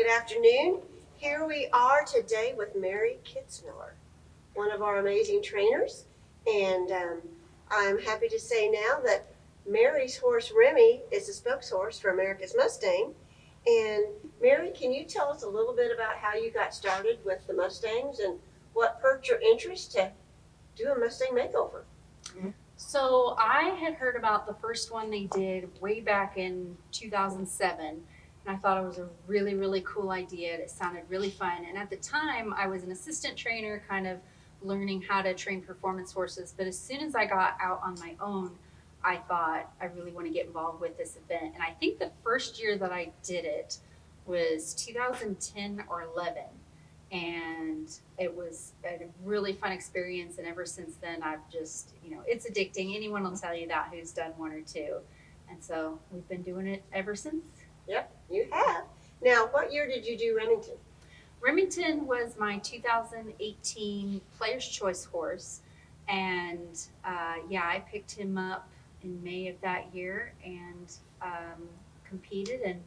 afternoon. Here we are today with Mary Kitzmiller, one of our amazing trainers. And I'm happy to say now that Mary's horse Remy is a spokeshorse for America's Mustang. And Mary, can you tell us a little bit about how you got started with the Mustangs and what perked your interest to do a Mustang makeover? So I had heard about the first one they did way back in 2007, and I thought it was a really, really cool idea. It sounded really fun. And at the time, I was an assistant trainer, kind of learning how to train performance horses. But as soon as I got out on my own, I thought I really want to get involved with this event. And I think the first year that I did it was 2010 or 11. And it was a really fun experience. And ever since then, I've just, it's addicting. Anyone will tell you that who's done one or two. And so we've been doing it ever since. Yep, you have. Now, what year did you do Remington? Remington was my 2018 Player's Choice horse. And I picked him up in May of that year and competed, and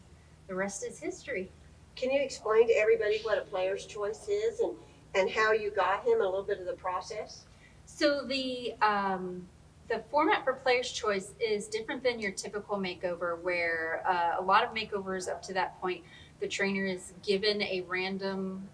the rest is history. Can you explain to everybody what a player's choice is and how you got him, a little bit of the process? So the format for Player's Choice is different than your typical makeover, where a lot of makeovers up to that point, the trainer is given a random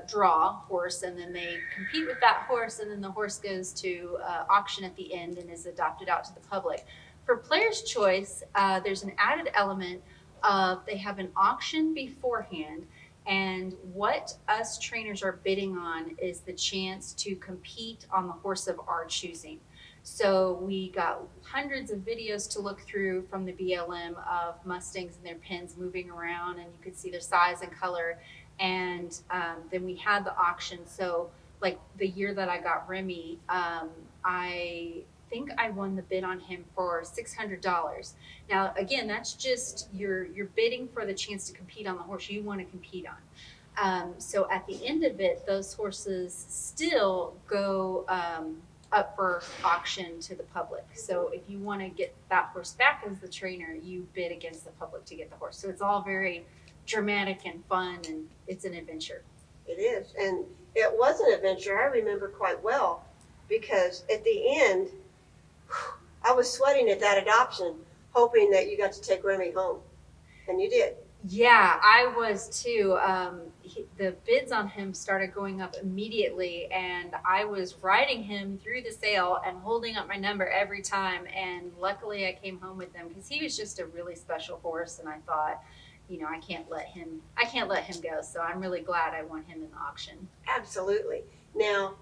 draw horse, and then they compete with that horse, and then the horse goes to auction at the end and is adopted out to the public. For Player's Choice, there's an added element of they have an auction beforehand, and what us trainers are bidding on is the chance to compete on the horse of our choosing. So we got hundreds of videos to look through from the BLM of Mustangs and their pens moving around, and you could see their size and color. And then we had the auction. So like the year that I got Remy, I think I won the bid on him for $600. Now, again, that's just you're bidding for the chance to compete on the horse you want to compete on. So at the end of it, those horses still go up for auction to the public. So if you want to get that horse back as the trainer, you bid against the public to get the horse. So it's all very dramatic and fun, and it's an adventure. It is, and it was an adventure. I remember quite well, because at the end, I was sweating at that adoption, hoping that you got to take Remy home, and you did. Yeah, I was too. The bids on him started going up immediately, and I was riding him through the sale and holding up my number every time. And luckily, I came home with him because he was just a really special horse, and I thought, I can't let him go. So I'm really glad I won him in the auction. Absolutely. Now,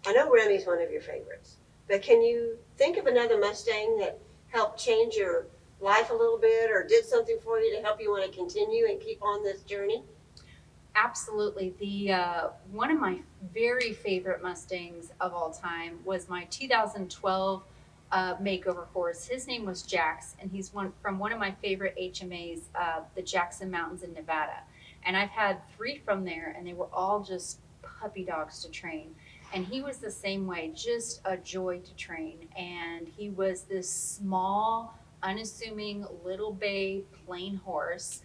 I know Remy's one of your favorites, but can you think of another Mustang that helped change your life a little bit, or did something for you to help you want to continue and keep on this journey? Absolutely. The one of my very favorite Mustangs of all time was my 2012 makeover horse. His name was Jax, and he's from one of my favorite HMAs, the Jackson Mountains in Nevada. And I've had 3 from there, and they were all just puppy dogs to train. And he was the same way, just a joy to train. And he was this small, unassuming little bay plain horse,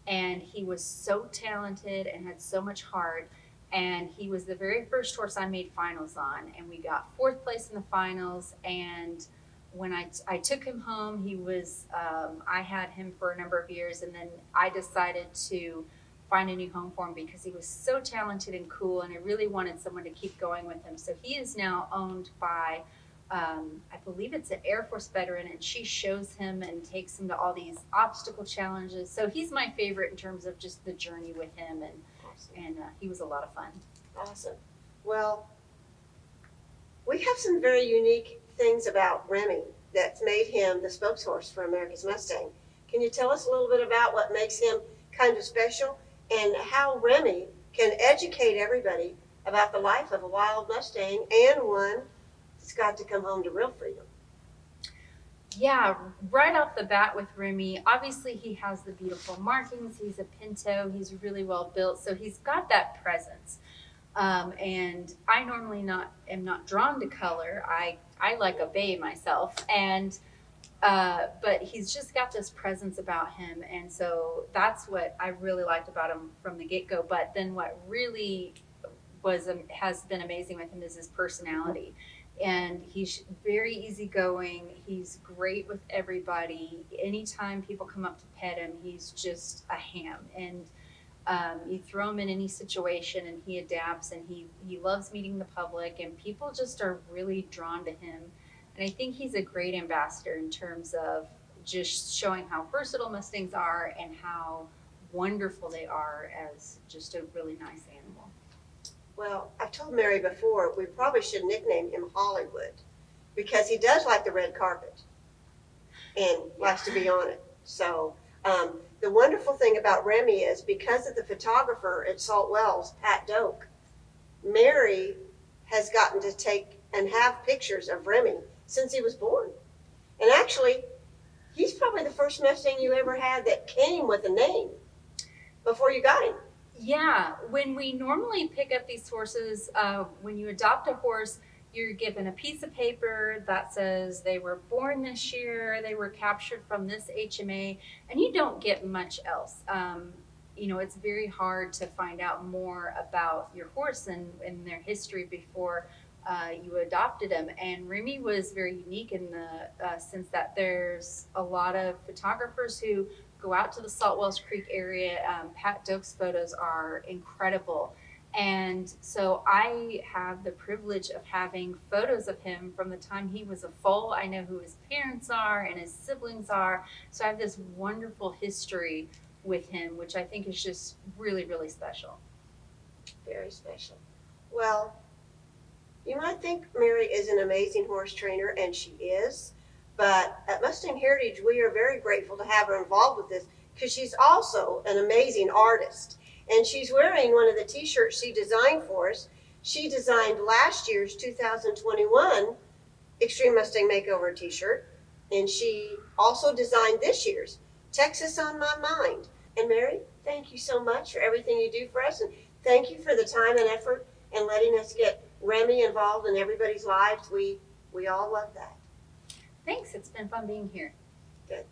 and he was so talented and had so much heart. And he was the very first horse I made finals on, and we got 4th place in the finals. And when I took him home, he was I had him for a number of years, and then I decided to find a new home for him because he was so talented and cool, and I really wanted someone to keep going with him. So he is now owned by I believe it's an Air Force veteran, and she shows him and takes him to all these obstacle challenges. So he's my favorite in terms of just the journey with him, and he was a lot of fun. Awesome. Well, we have some very unique things about Remy that's made him the spokeshorse for America's Mustang. Can you tell us a little bit about what makes him kind of special, and how Remy can educate everybody about the life of a wild Mustang, and one that's got to come home to real freedom? Yeah, right off the bat with Remy, obviously he has the beautiful markings. He's a pinto. He's really well built, so he's got that presence. And I normally am not drawn to color. I like a bay myself, and But he's just got this presence about him, and so that's what I really liked about him from the get go. But then what really has been amazing with him is his personality, and he's very easygoing. He's great with everybody. Anytime people come up to pet him, he's just a ham, and you throw him in any situation and he adapts, and he loves meeting the public, and people just are really drawn to him. And I think he's a great ambassador in terms of just showing how versatile Mustangs are and how wonderful they are as just a really nice animal. Well, I've told Mary before, we probably should nickname him Hollywood because he does like the red carpet and likes to be on it. So the wonderful thing about Remy is because of the photographer at Salt Wells, Pat Doak, Mary has gotten to take and have pictures of Remy since he was born. And actually, he's probably the first Mustang you ever had that came with a name before you got him. Yeah, when we normally pick up these horses, when you adopt a horse, you're given a piece of paper that says they were born this year, they were captured from this HMA, and you don't get much else. It's very hard to find out more about your horse and their history before you adopted him. And Remy was very unique in the sense that there's a lot of photographers who go out to the Salt Wells Creek area. Pat Doak's photos are incredible. And so I have the privilege of having photos of him from the time he was a foal. I know who his parents are and his siblings are. So I have this wonderful history with him, which I think is just really, really special. Very special. Well, you might think Mary is an amazing horse trainer, and she is. But at Mustang Heritage, we are very grateful to have her involved with this because she's also an amazing artist. And she's wearing one of the t-shirts she designed for us. She designed last year's 2021 Extreme Mustang Makeover t-shirt. And she also designed this year's Texas on My Mind. And Mary, thank you so much for everything you do for us. And thank you for the time and effort and letting us get Remy involved in everybody's lives. We all love that. Thanks. It's been fun being here. Good.